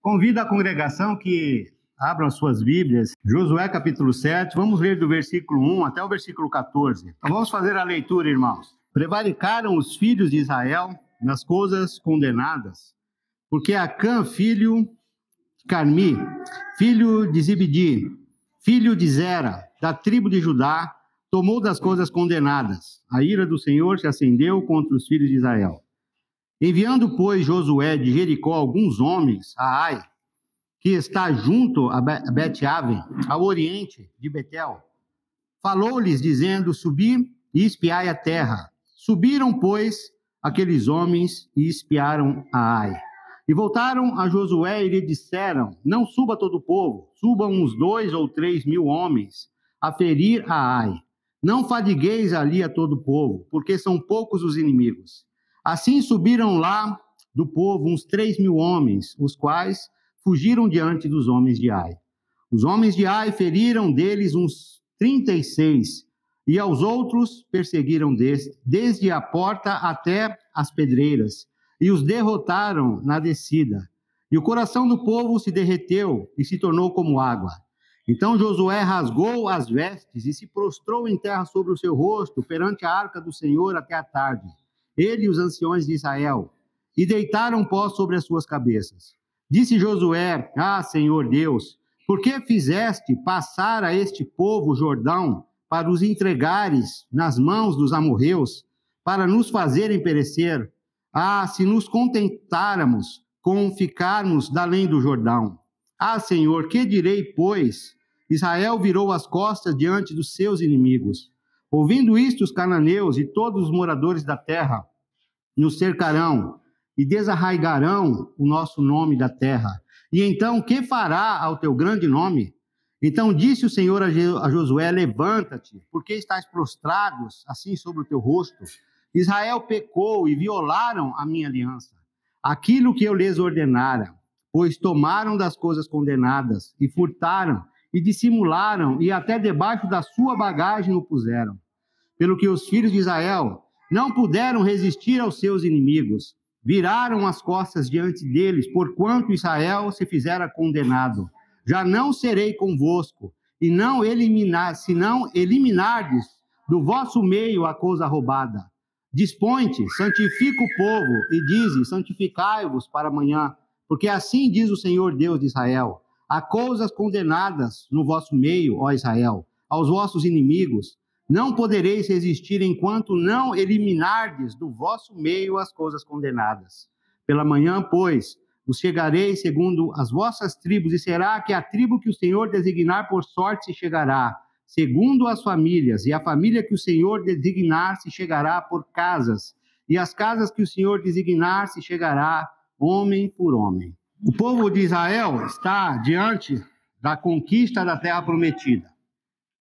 Convido a congregação que abram suas Bíblias, Josué capítulo 7, vamos ler do versículo 1 até o versículo 14. Então vamos fazer a leitura, irmãos. Prevaricaram os filhos de Israel nas coisas condenadas, porque Acã, filho de Carmi, filho de Zibidi, filho de Zera, da tribo de Judá, tomou das coisas condenadas. A ira do Senhor se acendeu contra os filhos de Israel. Enviando, pois, Josué de Jericó alguns homens a Ai, que está junto a Bet-Aven, ao oriente de Betel, falou-lhes, dizendo: subi e espiai a terra. Subiram, pois, aqueles homens e espiaram a Ai. E voltaram a Josué e lhe disseram: não suba todo o povo, subam uns 2 ou 3 mil homens a ferir a Ai. Não fadigueis ali a todo o povo, porque são poucos os inimigos. Assim subiram lá do povo uns 3 mil homens, os quais fugiram diante dos homens de Ai. Os homens de Ai feriram deles uns 36, e aos outros perseguiram desde a porta até as pedreiras, e os derrotaram na descida. E o coração do povo se derreteu e se tornou como água. Então Josué rasgou as vestes e se prostrou em terra sobre o seu rosto perante a arca do Senhor até a tarde, ele e os anciões de Israel, e deitaram pó sobre as suas cabeças. Disse Josué: ah, Senhor Deus, por que fizeste passar a este povo o Jordão para os entregares nas mãos dos amorreus, para nos fazerem perecer? Ah, se nos contentáramos com ficarmos da além do Jordão. Ah, Senhor, que direi, pois? Israel virou as costas diante dos seus inimigos. Ouvindo isto, os cananeus e todos os moradores da terra nos cercarão e desarraigarão o nosso nome da terra. E então, que fará ao teu grande nome? Então disse o Senhor a Josué: levanta-te, porque estás prostrados assim sobre o teu rosto. Israel pecou e violaram a minha aliança, aquilo que eu lhes ordenara, pois tomaram das coisas condenadas e furtaram e dissimularam, e até debaixo da sua bagagem o puseram. Pelo que os filhos de Israel não puderam resistir aos seus inimigos, viraram as costas diante deles, porquanto Israel se fizera condenado. Já não serei convosco, e se não eliminardes do vosso meio a coisa roubada. Dispõe-te, santifica o povo, e dize: santificai-vos para amanhã, porque assim diz o Senhor Deus de Israel: há coisas condenadas no vosso meio, ó Israel, aos vossos inimigos. Não podereis resistir enquanto não eliminardes do vosso meio as coisas condenadas. Pela manhã, pois, os chegareis segundo as vossas tribos, e será que a tribo que o Senhor designar por sorte se chegará, segundo as famílias, e a família que o Senhor designar se chegará por casas, e as casas que o Senhor designar se chegará homem por homem. O povo de Israel está diante da conquista da terra prometida.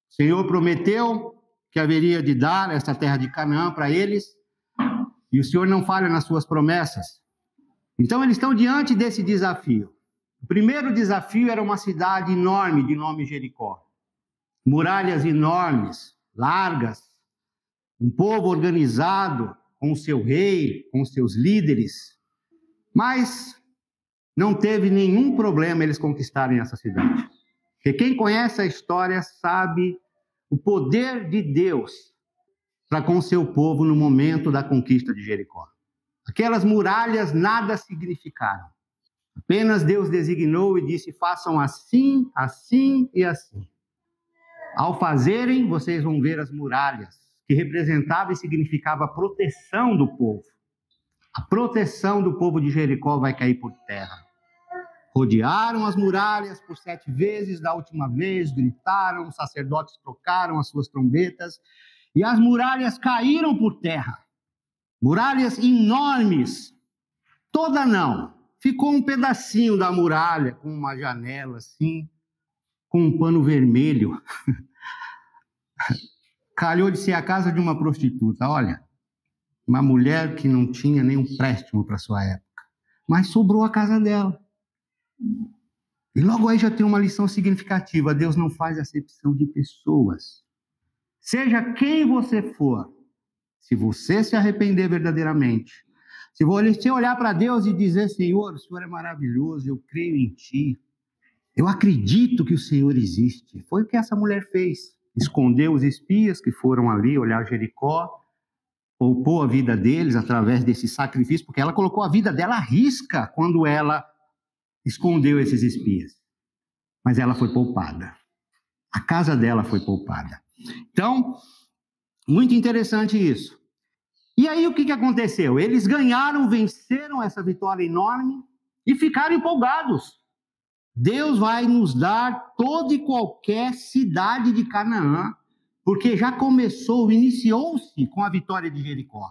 O Senhor prometeu que haveria de dar essa terra de Canaã para eles, e o Senhor não falha nas suas promessas. Então eles estão diante desse desafio. O primeiro desafio era uma cidade enorme de nome Jericó. Muralhas enormes, largas, um povo organizado, com o seu rei, com os seus líderes, mas não teve nenhum problema eles conquistarem essa cidade. Porque quem conhece a história sabe o poder de Deus para com o seu povo no momento da conquista de Jericó. Aquelas muralhas nada significaram. Apenas Deus designou e disse: façam assim, assim e assim. Ao fazerem, vocês vão ver as muralhas, que representava e significava a proteção do povo. A proteção do povo de Jericó vai cair por terra. Rodearam as muralhas por 7 vezes, da última vez gritaram, os sacerdotes tocaram as suas trombetas, e as muralhas caíram por terra. Muralhas enormes, toda não. Ficou um pedacinho da muralha, com uma janela assim, com um pano vermelho. Calhou de ser a casa de uma prostituta, olha, uma mulher que não tinha nenhum préstimo para sua época, mas sobrou a casa dela. E logo aí já tem uma lição significativa: Deus não faz acepção de pessoas. Seja quem você for, se você se arrepender verdadeiramente, Se você olhar para Deus e dizer, Senhor, o Senhor é maravilhoso, eu creio em Ti, eu acredito que o Senhor existe. Foi o que essa mulher fez. Escondeu os espias que foram ali olhar Jericó, poupou a vida deles através desse sacrifício, porque ela colocou a vida dela à risca quando ela escondeu esses espias. Mas ela foi poupada. A casa dela foi poupada. Então, muito interessante isso. E aí o que aconteceu? Eles ganharam, venceram essa vitória enorme e ficaram empolgados. Deus vai nos dar toda e qualquer cidade de Canaã, porque já começou, iniciou-se com a vitória de Jericó.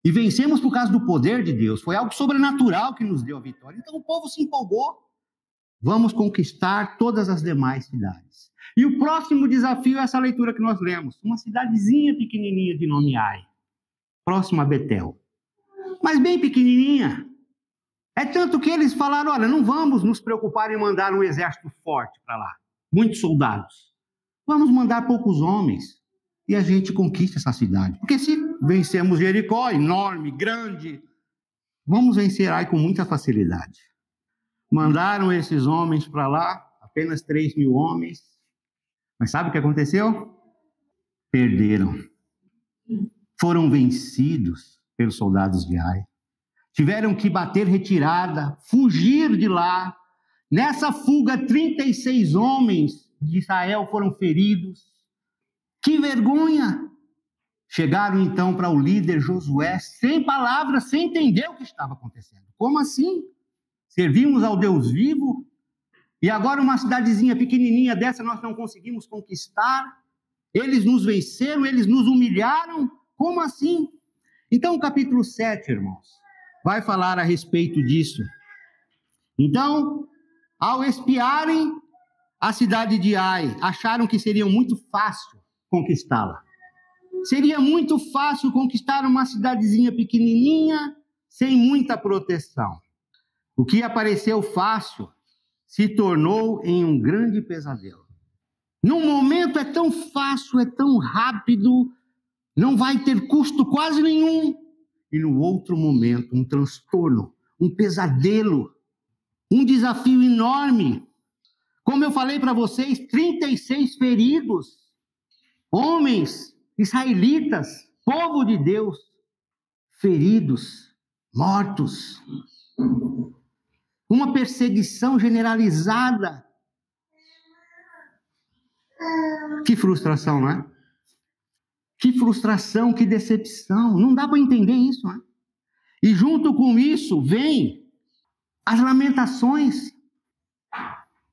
E vencemos por causa do poder de Deus. Foi algo sobrenatural que nos deu a vitória. Então o povo se empolgou. Vamos conquistar todas as demais cidades. E o próximo desafio é essa leitura que nós lemos. Uma cidadezinha pequenininha de nome Ai, próxima a Betel. Mas bem pequenininha. É tanto que eles falaram, olha, não vamos nos preocupar em mandar um exército forte para lá. Muitos soldados. Vamos mandar poucos homens. E a gente conquista essa cidade. Porque se vencemos Jericó, enorme, grande, vamos vencer Ai com muita facilidade. Mandaram esses homens para lá, apenas 3.000 homens. Mas sabe o que aconteceu? Perderam. Foram vencidos pelos soldados de Ai. Tiveram que bater retirada, fugir de lá. Nessa fuga, 36 homens de Israel foram feridos. Que vergonha! Chegaram então para o líder Josué, sem palavras, sem entender o que estava acontecendo. Como assim? Servimos ao Deus vivo e agora uma cidadezinha pequenininha dessa nós não conseguimos conquistar? Eles nos venceram, eles nos humilharam? Como assim? Então o capítulo 7, irmãos, vai falar a respeito disso. Então, ao espiarem a cidade de Ai, acharam que seria muito fácil conquistá-la. Seria muito fácil conquistar uma cidadezinha pequenininha, sem muita proteção. O que apareceu fácil se tornou em um grande pesadelo. Num momento é tão fácil, é tão rápido, não vai ter custo quase nenhum. E no outro momento, um transtorno, um pesadelo, um desafio enorme. Como eu falei para vocês, 36 feridos, homens, israelitas, povo de Deus, feridos, mortos. Uma perseguição generalizada. Que frustração, não é? Que frustração, que decepção. Não dá para entender isso, não é? E junto com isso vem as lamentações,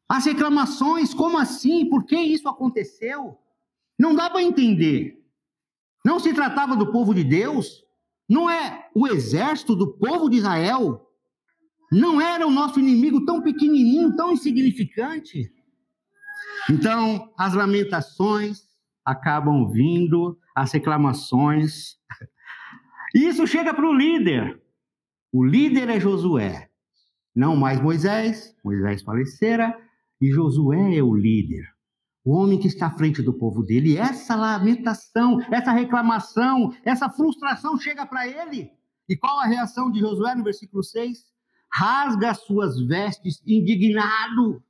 as reclamações. Como assim? Por que isso aconteceu? Não dá para entender. Não se tratava do povo de Deus? Não é o exército do povo de Israel? Não era o nosso inimigo tão pequenininho, tão insignificante? Então, as lamentações acabam vindo, as reclamações. E isso chega para o líder. O líder é Josué. Não mais Moisés. Moisés falecera. E Josué é o líder. O homem que está à frente do povo dele. E essa lamentação, essa reclamação, essa frustração chega para ele. E qual a reação de Josué no versículo 6? Rasga as suas vestes, indignado.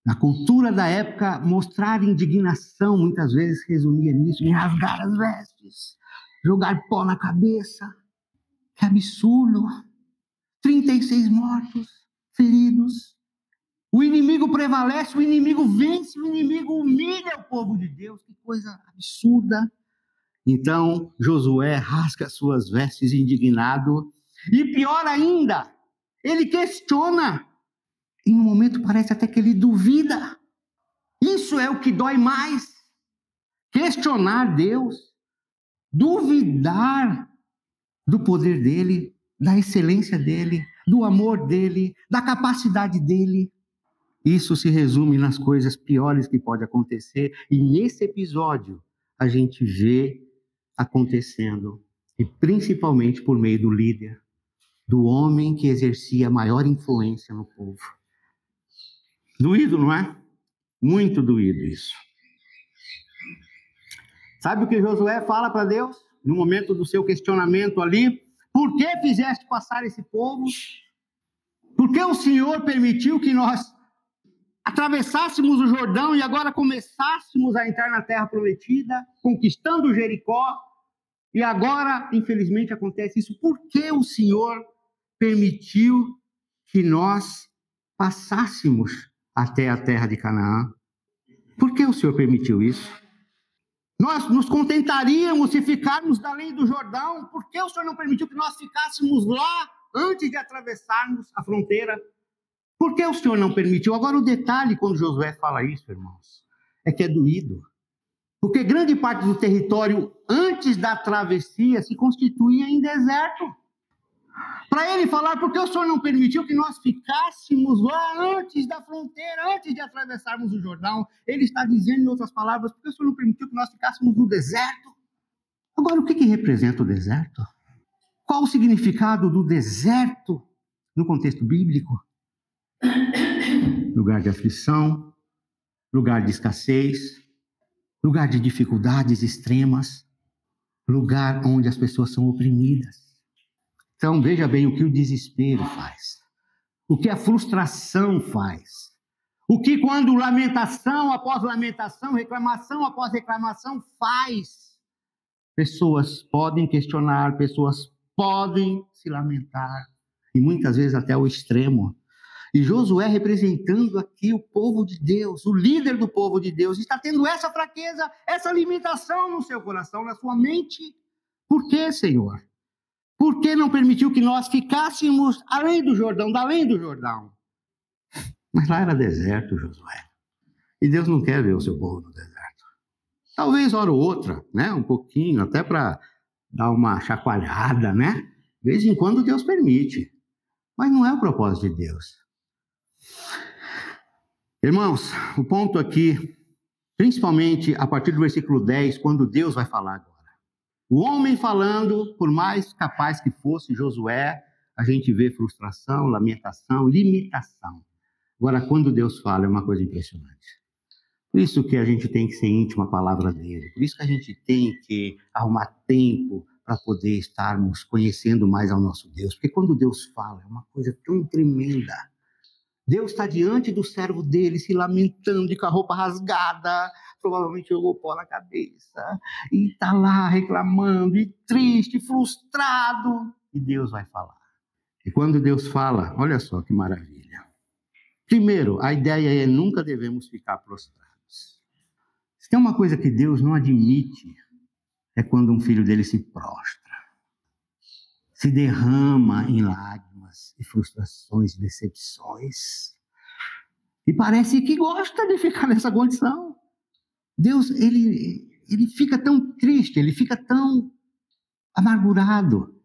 Na cultura da época, mostrar indignação muitas vezes resumia nisso, em rasgar as vestes, jogar pó na cabeça. Que absurdo! 36 mortos, feridos. O inimigo prevalece, o inimigo vence, o inimigo humilha o povo de Deus. Que coisa absurda! Então, Josué rasga as suas vestes indignado. E pior ainda, ele questiona. Em um momento parece até que ele duvida. Isso é o que dói mais. Questionar Deus. Duvidar do poder dele, da excelência dele, do amor dele, da capacidade dele. Isso se resume nas coisas piores que pode acontecer. E nesse episódio a gente vê acontecendo. E principalmente por meio do líder, do homem que exercia maior influência no povo. Doído, não é? Muito doído isso. Sabe o que Josué fala para Deus? No momento do seu questionamento ali, Por que fizeste passar esse povo? Por que o Senhor permitiu que nós atravessássemos o Jordão e agora começássemos a entrar na terra prometida, conquistando Jericó, e agora, infelizmente, acontece isso? Por que o Senhor permitiu que nós passássemos até a terra de Canaã? Por que o Senhor permitiu isso? Nós nos contentaríamos se ficarmos além do Jordão? Por que o Senhor não permitiu que nós ficássemos lá antes de atravessarmos a fronteira? Por que o Senhor não permitiu? Agora, o detalhe, quando Josué fala isso, irmãos, é que é doído. Porque grande parte do território, antes da travessia, se constituía em deserto. Para ele falar, por que o Senhor não permitiu que nós ficássemos lá antes da fronteira, antes de atravessarmos o Jordão? Ele está dizendo, em outras palavras, por que o Senhor não permitiu que nós ficássemos no deserto? Agora, o que representa o deserto? Qual o significado do deserto no contexto bíblico? Lugar de aflição, lugar de escassez, lugar de dificuldades extremas, lugar onde as pessoas são oprimidas. Então, veja bem o que o desespero faz, o que a frustração faz, o que quando lamentação após lamentação, reclamação após reclamação faz. Pessoas podem questionar, pessoas podem se lamentar, e muitas vezes até o extremo. E Josué, representando aqui o povo de Deus, o líder do povo de Deus, está tendo essa fraqueza, essa limitação no seu coração, na sua mente. Por quê, Senhor? Por que não permitiu que nós ficássemos além do Jordão, além do Jordão? Mas lá era deserto, Josué. E Deus não quer ver o seu povo no deserto. Talvez hora ou outra, né? Um pouquinho, até para dar uma chacoalhada, né? De vez em quando Deus permite. Mas não é o propósito de Deus. Irmãos, o ponto aqui, principalmente a partir do versículo 10, quando Deus vai falar agora. O homem falando, por mais capaz que fosse Josué, a gente vê frustração, lamentação, limitação. Agora, quando Deus fala, é uma coisa impressionante. Por isso que a gente tem que ser íntimo à palavra dele. Por isso que a gente tem que arrumar tempo para poder estarmos conhecendo mais ao nosso Deus. Porque quando Deus fala, é uma coisa tão tremenda. Deus está diante do servo dele, se lamentando, com a roupa rasgada, provavelmente jogou pó na cabeça, e está lá reclamando, e triste, frustrado, e Deus vai falar. E quando Deus fala, olha só que maravilha. Primeiro, a ideia é nunca devemos ficar prostrados. Se tem uma coisa que Deus não admite, é quando um filho dele se prostra, se derrama em lágrimas e frustrações e decepções. E parece que gosta de ficar nessa condição. Deus, ele fica tão triste, ele fica tão amargurado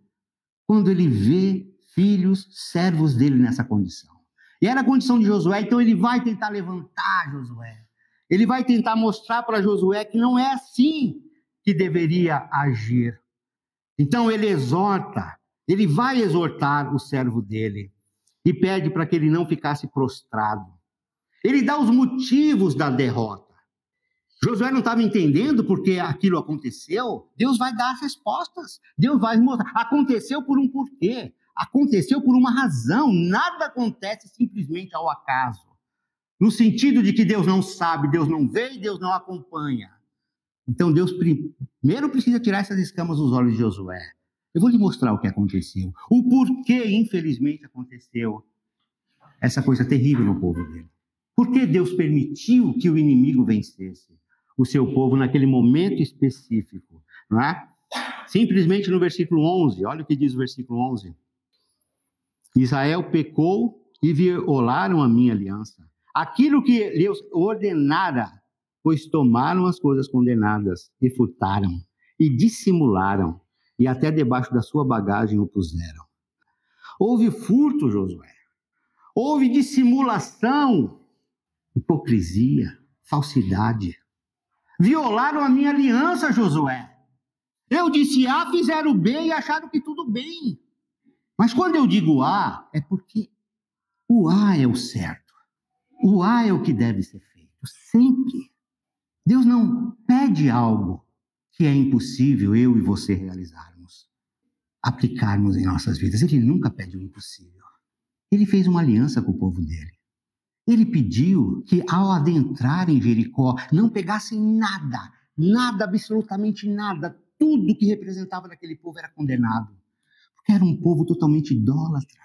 quando ele vê filhos, servos dele nessa condição. E era a condição de Josué, então ele vai tentar levantar Josué. Ele vai tentar mostrar para Josué que não é assim que deveria agir. Então ele exorta, ele vai exortar o servo dele e pede para que ele não ficasse prostrado. Ele dá os motivos da derrota. Josué não estava entendendo porque aquilo aconteceu. Deus vai dar as respostas. Deus vai mostrar. Aconteceu por um porquê. Aconteceu por uma razão. Nada acontece simplesmente ao acaso. No sentido de que Deus não sabe, Deus não vê e Deus não acompanha. Então Deus primeiro precisa tirar essas escamas dos olhos de Josué. Eu vou lhe mostrar o que aconteceu. O porquê, infelizmente, aconteceu essa coisa terrível no povo dele. Por que Deus permitiu que o inimigo vencesse o seu povo naquele momento específico? Não é? Simplesmente no versículo 11, olha o que diz o versículo 11. Israel pecou e violaram a minha aliança. Aquilo que Deus ordenara, pois tomaram as coisas condenadas e furtaram e dissimularam e até debaixo da sua bagagem o puseram. Houve furto, Josué. Houve dissimulação, hipocrisia, falsidade. Violaram a minha aliança, Josué. Eu disse A, fizeram B e acharam que tudo bem. Mas quando eu digo A, é porque o A é o certo. O A é o que deve ser feito, sempre. Deus não pede algo que é impossível eu e você realizarmos. aplicarmos em nossas vidas. Ele nunca pede o impossível. Ele fez uma aliança com o povo dele. Ele pediu que, ao adentrar em Jericó, não pegassem nada, nada, absolutamente nada. Tudo que representava daquele povo era condenado. Porque era um povo totalmente idólatra.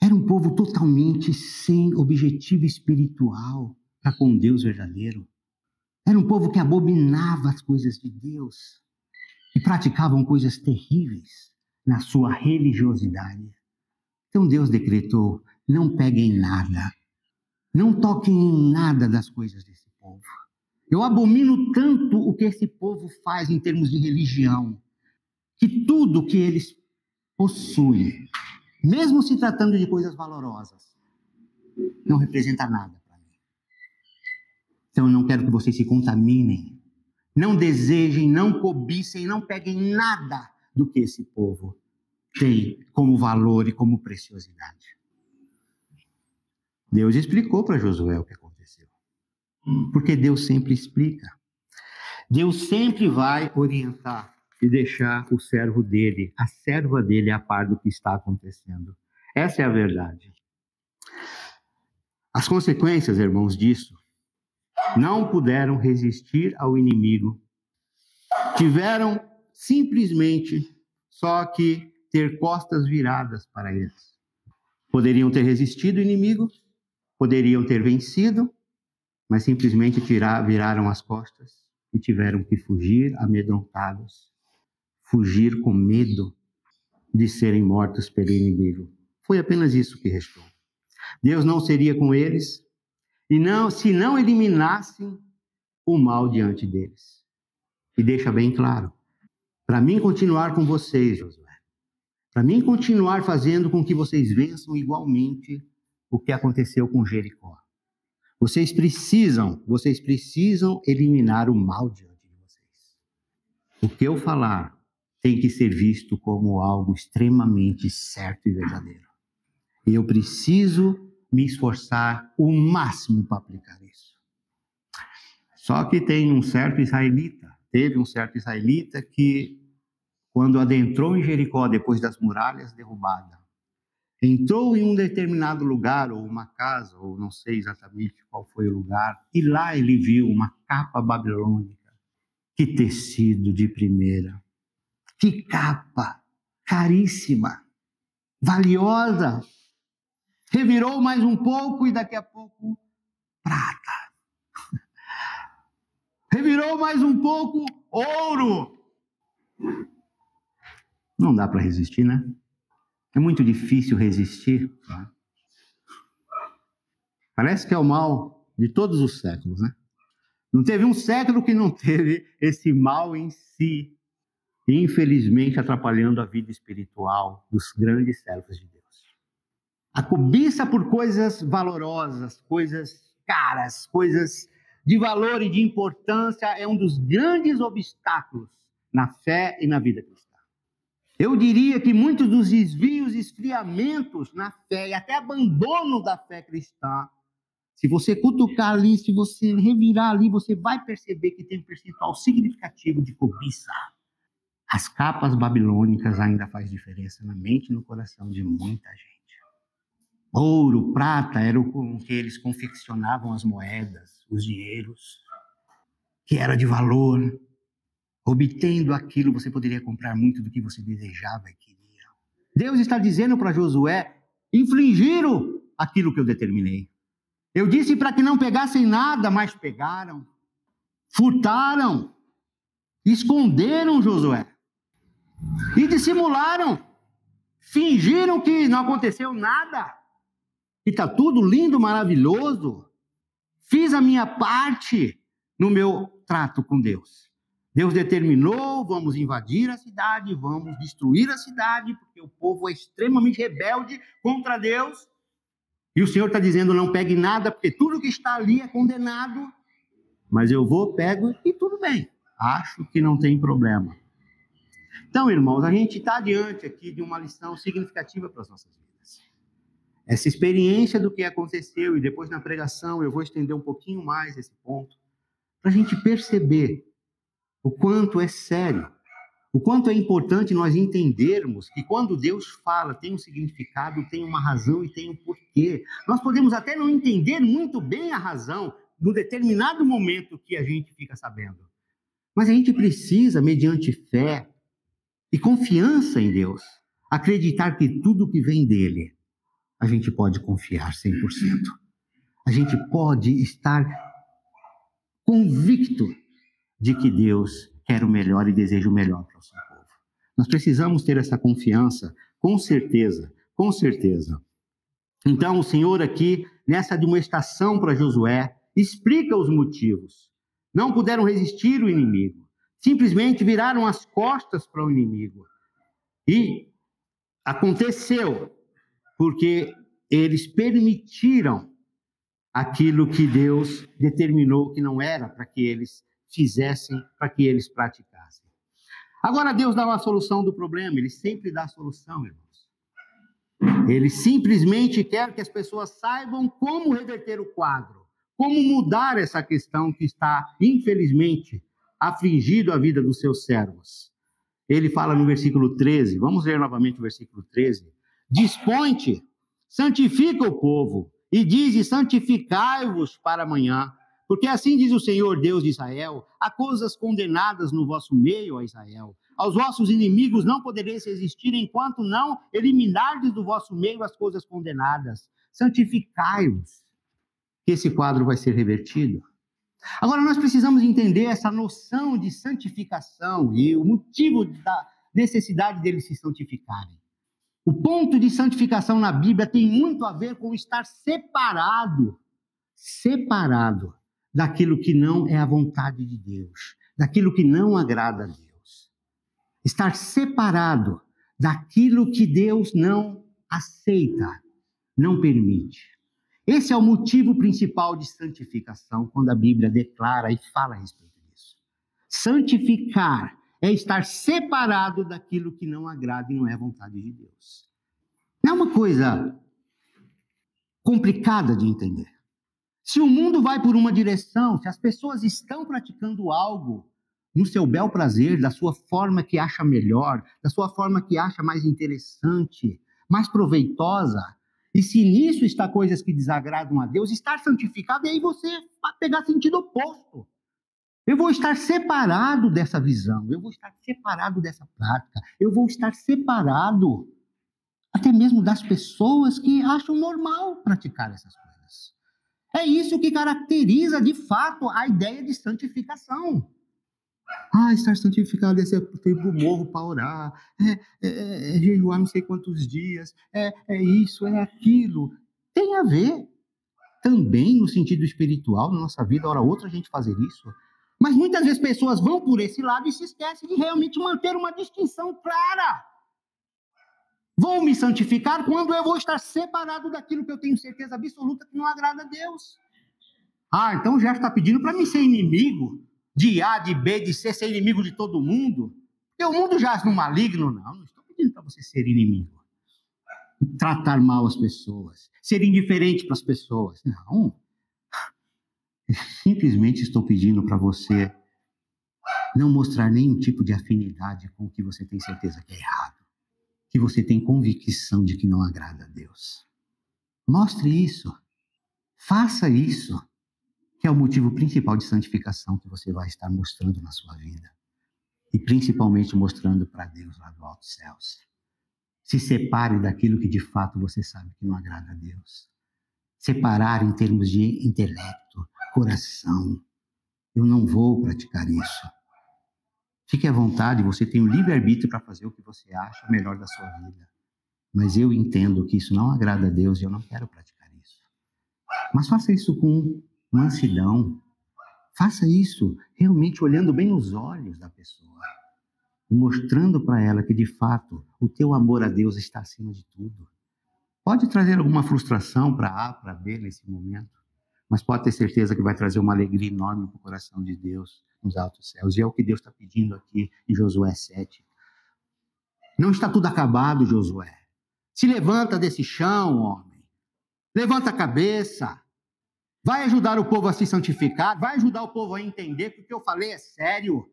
Era um povo totalmente sem objetivo espiritual para com Deus verdadeiro. Era um povo que abominava as coisas de Deus e praticavam coisas terríveis na sua religiosidade. Então Deus decretou: não peguem nada, não toquem em nada das coisas desse povo. Eu abomino tanto o que esse povo faz em termos de religião, que tudo que eles possuem, mesmo se tratando de coisas valorosas, não representa nada para mim. Então eu não quero que vocês se contaminem, não desejem, não cobicem, não peguem nada do que esse povo tem como valor e como preciosidade. Deus explicou para Josué o que aconteceu. Porque Deus sempre explica. Deus sempre vai orientar e deixar o servo dele, a serva dele, a par do que está acontecendo. Essa é a verdade. As consequências, irmãos, disso, não puderam resistir ao inimigo. Tiveram simplesmente só que ter costas viradas para eles. Poderiam ter resistido o inimigo, poderiam ter vencido, mas simplesmente viraram as costas e tiveram que fugir amedrontados, fugir com medo de serem mortos pelo inimigo. Foi apenas isso que restou. Deus não seria com eles se não eliminassem o mal diante deles. E deixa bem claro, para mim continuar com vocês, Josué, para mim continuar fazendo com que vocês vençam igualmente o que aconteceu com Jericó. Vocês precisam eliminar o mal diante de vocês. O que eu falar tem que ser visto como algo extremamente certo e verdadeiro. E eu preciso me esforçar o máximo para aplicar isso. Só que teve um certo israelita que, quando adentrou em Jericó depois das muralhas derrubadas, entrou em um determinado lugar, ou uma casa, ou não sei exatamente qual foi o lugar, e lá ele viu uma capa babilônica. Que tecido de primeira! Que capa caríssima, valiosa! Revirou mais um pouco e daqui a pouco, prata. Revirou mais um pouco, ouro. Não dá para resistir, né? É muito difícil resistir. Tá? Parece que é o mal de todos os séculos, né? Não teve um século que não teve esse mal em si, infelizmente atrapalhando a vida espiritual dos grandes servos de Deus. A cobiça por coisas valorosas, coisas caras, coisas de valor e de importância é um dos grandes obstáculos na fé e na vida cristã. Eu diria que muitos dos desvios e esfriamentos na fé e até abandono da fé cristã, se você cutucar ali, se você revirar ali, você vai perceber que tem um percentual significativo de cobiça. As capas babilônicas ainda faz diferença na mente e no coração de muita gente. Ouro, prata, era com que eles confeccionavam as moedas, os dinheiros, que era de valor. Obtendo aquilo, você poderia comprar muito do que você desejava e queria. Deus está dizendo para Josué: infligiram aquilo que eu determinei. Eu disse para que não pegassem nada, mas pegaram. Furtaram. Esconderam Josué. E dissimularam. Fingiram que não aconteceu nada. Que está tudo lindo, maravilhoso. Fiz a minha parte no meu trato com Deus. Deus determinou, vamos invadir a cidade, vamos destruir a cidade, porque o povo é extremamente rebelde contra Deus. E o Senhor está dizendo, não pegue nada, porque tudo que está ali é condenado. Mas eu vou, pego e tudo bem. Acho que não tem problema. Então, irmãos, a gente está diante aqui de uma lição significativa para as nossas vidas. Essa experiência do que aconteceu, e depois na pregação eu vou estender um pouquinho mais esse ponto, para a gente perceber o quanto é sério, O quanto é importante nós entendermos que quando Deus fala, tem um significado, tem uma razão e tem um porquê. Nós podemos até não entender muito bem a razão no determinado momento que a gente fica sabendo. Mas a gente precisa, mediante fé e confiança em Deus, acreditar que tudo que vem dele, a gente pode confiar 100%. A gente pode estar convicto de que Deus quer o melhor e deseja o melhor para o seu povo. Nós precisamos ter essa confiança, com certeza, com certeza. Então, o Senhor aqui, nessa demonstração para Josué, explica os motivos. Não puderam resistir o inimigo. Simplesmente viraram as costas para o inimigo. E aconteceu porque eles permitiram aquilo que Deus determinou que não era para que eles fizessem, para que eles praticassem. Agora Deus dá uma solução do problema, Ele sempre dá a solução, irmãos. Ele simplesmente quer que as pessoas saibam como reverter o quadro, como mudar essa questão que está, infelizmente, afligindo a vida dos seus servos. Ele fala no versículo 13, vamos ler novamente o versículo 13. Dispõe-te, santifica o povo, e dize, santificai-vos para amanhã, porque assim diz o Senhor Deus de Israel, há coisas condenadas no vosso meio, ó Israel. Aos vossos inimigos não podereis resistir enquanto não eliminardes do vosso meio as coisas condenadas. Santificai-vos, que esse quadro vai ser revertido. Agora nós precisamos entender essa noção de santificação e o motivo da necessidade deles se santificarem. O ponto de santificação na Bíblia tem muito a ver com estar separado daquilo que não é a vontade de Deus, daquilo que não agrada a Deus. Estar separado daquilo que Deus não aceita, não permite. Esse é o motivo principal de santificação, quando a Bíblia declara e fala a respeito disso. Santificar é estar separado daquilo que não agrada e não é a vontade de Deus. Não é uma coisa complicada de entender. Se o mundo vai por uma direção, se as pessoas estão praticando algo no seu bel prazer, da sua forma que acha melhor, da sua forma que acha mais interessante, mais proveitosa, e se nisso está coisas que desagradam a Deus, estar santificado, e aí você vai pegar sentido oposto. Eu vou estar separado dessa visão, eu vou estar separado dessa prática, eu vou estar separado até mesmo das pessoas que acham normal praticar essas coisas. É isso que caracteriza, de fato, a ideia de santificação. Estar santificado é ser ir para o morro para orar, é jejuar não sei quantos dias, é isso, é aquilo. Tem a ver também no sentido espiritual na nossa vida, hora outra a gente fazer isso. Mas muitas vezes pessoas vão por esse lado e se esquecem de realmente manter uma distinção clara. Vou me santificar quando eu vou estar separado daquilo que eu tenho certeza absoluta que não agrada a Deus. Então já está pedindo para mim ser inimigo de A, de B, de C, ser inimigo de todo mundo? Porque o mundo jaz no maligno? Não estou pedindo para você ser inimigo. Tratar mal as pessoas, ser indiferente para as pessoas. Não. Eu simplesmente estou pedindo para você não mostrar nenhum tipo de afinidade com o que você tem certeza que é errado, que você tem convicção de que não agrada a Deus. Mostre isso. Faça isso, que é o motivo principal de santificação que você vai estar mostrando na sua vida. E principalmente mostrando para Deus lá do alto dos céus. Se separe daquilo que de fato você sabe que não agrada a Deus. Separar em termos de intelecto, coração. Eu não vou praticar isso. Fique à vontade, você tem o livre-arbítrio para fazer o que você acha melhor da sua vida. Mas eu entendo que isso não agrada a Deus e eu não quero praticar isso. Mas faça isso com mansidão. Faça isso realmente olhando bem nos olhos da pessoa. E mostrando para ela que, de fato, o teu amor a Deus está acima de tudo. Pode trazer alguma frustração para A, para B nesse momento. Mas pode ter certeza que vai trazer uma alegria enorme para o coração de Deus nos altos céus. E é o que Deus está pedindo aqui em Josué 7. Não está tudo acabado, Josué. Se levanta desse chão, homem. Levanta a cabeça. Vai ajudar o povo a se santificar. Vai ajudar o povo a entender que o que eu falei é sério.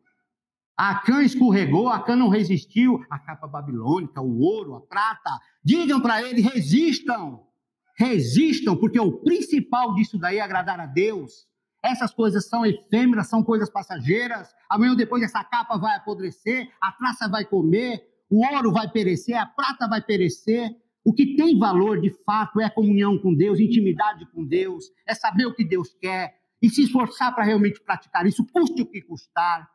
Acã escorregou, Acã não resistiu. A capa babilônica, o ouro, a prata. Digam para ele, resistam. Resistam, porque o principal disso daí é agradar a Deus. Essas coisas são efêmeras, são coisas passageiras. Amanhã ou depois essa capa vai apodrecer, a traça vai comer, o ouro vai perecer, a prata vai perecer. O que tem valor, de fato, é a comunhão com Deus, intimidade com Deus, é saber o que Deus quer e se esforçar para realmente praticar isso, custe o que custar.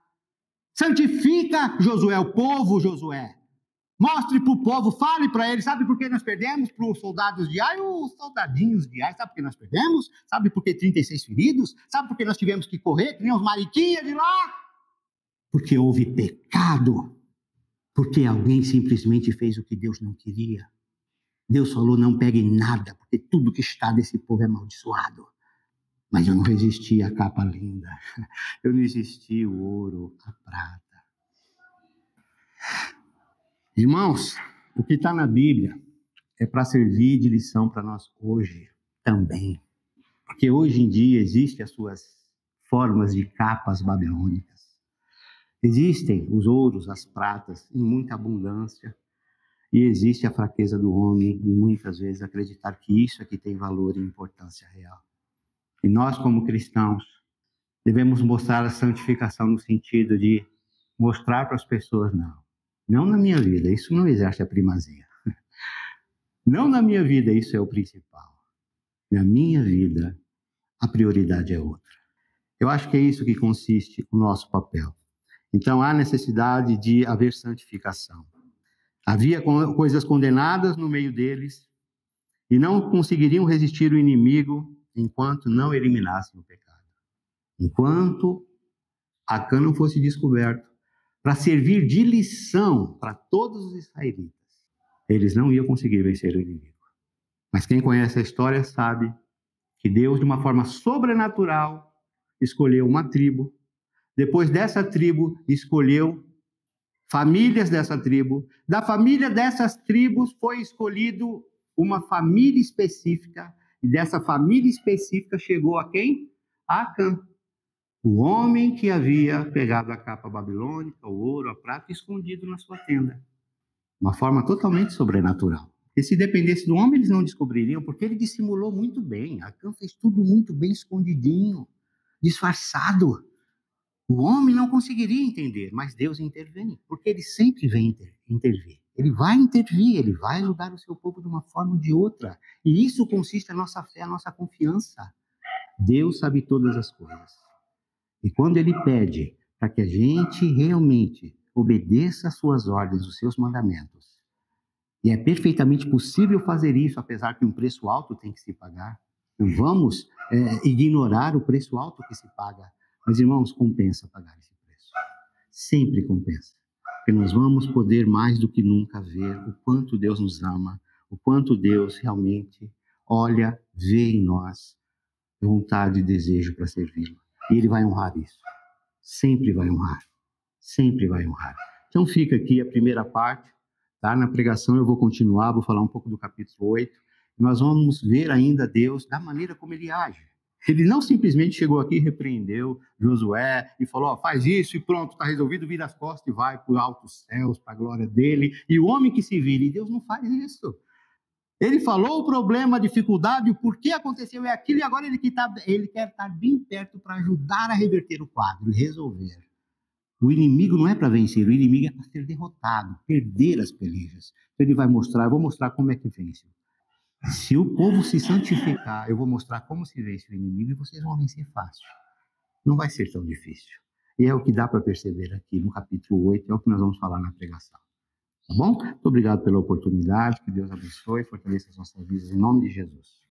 Santifica, Josué, o povo, Josué. Mostre para o povo, fale para eles. Sabe por que nós perdemos para os soldados de Ai? Os soldadinhos de Ai, sabe por que nós perdemos? Sabe por que 36 feridos? Sabe por que nós tivemos que correr, que nem os mariquinhas de lá? Porque houve pecado. Porque alguém simplesmente fez o que Deus não queria. Deus falou, não pegue nada, porque tudo que está desse povo é amaldiçoado. Mas eu não resisti à capa linda. Eu não resisti o ouro, a prata. Irmãos, o que está na Bíblia é para servir de lição para nós hoje também. Porque hoje em dia existem as suas formas de capas babilônicas. Existem os ouros, as pratas em muita abundância. E existe a fraqueza do homem em muitas vezes acreditar que isso é que tem valor e importância real. E nós, como cristãos, devemos mostrar a santificação no sentido de mostrar para as pessoas, não na minha vida, isso não exerce a primazia. Não na minha vida, isso é o principal. Na minha vida, a prioridade é outra. Eu acho que é isso que consiste o nosso papel. Então, há necessidade de haver santificação. Havia coisas condenadas no meio deles e não conseguiriam resistir o inimigo enquanto não eliminassem o pecado. Enquanto Acã não fosse descoberto, para servir de lição para todos os israelitas, eles não iam conseguir vencer o inimigo. Mas quem conhece a história sabe que Deus, de uma forma sobrenatural, escolheu uma tribo. Depois dessa tribo, escolheu famílias dessa tribo. Da família dessas tribos foi escolhido uma família específica. E dessa família específica chegou a quem? A Acã. O homem que havia pegado a capa babilônica, o ouro, a prata, escondido na sua tenda. Uma forma totalmente sobrenatural. E se dependesse do homem, eles não descobririam, porque ele dissimulou muito bem. Acã fez tudo muito bem escondidinho, disfarçado. O homem não conseguiria entender, mas Deus intervém, porque ele sempre vem intervir. Ele vai intervir, ele vai ajudar o seu povo de uma forma ou de outra. E isso consiste a nossa fé, a nossa confiança. Deus sabe todas as coisas. E quando ele pede para que a gente realmente obedeça às suas ordens, os seus mandamentos, e é perfeitamente possível fazer isso, apesar que um preço alto tem que se pagar, não vamos ignorar o preço alto que se paga. Mas, irmãos, compensa pagar esse preço. Sempre compensa. Porque nós vamos poder mais do que nunca ver o quanto Deus nos ama, o quanto Deus realmente olha, vê em nós vontade e desejo para servi-lo. E Ele vai honrar isso. Sempre vai honrar. Sempre vai honrar. Então fica aqui a primeira parte. Tá? Na pregação eu vou continuar, vou falar um pouco do capítulo 8. E nós vamos ver ainda Deus da maneira como Ele age. Ele não simplesmente chegou aqui e repreendeu Josué e falou, faz isso e pronto, está resolvido, vira as costas e vai para os altos céus, para a glória dele. E o homem que se vire, Deus não faz isso. Ele falou o problema, a dificuldade, o porquê aconteceu é aquilo, e agora ele quer estar bem perto para ajudar a reverter o quadro e resolver. O inimigo não é para vencer, o inimigo é para ser derrotado, perder as pelejas. Então ele vai mostrar, eu vou mostrar como é que vence. Se o povo se santificar, eu vou mostrar como se vence o inimigo e vocês vão vencer fácil. Não vai ser tão difícil. E é o que dá para perceber aqui no capítulo 8, é o que nós vamos falar na pregação. Tá bom? Muito obrigado pela oportunidade, que Deus abençoe e fortaleça as nossas vidas em nome de Jesus.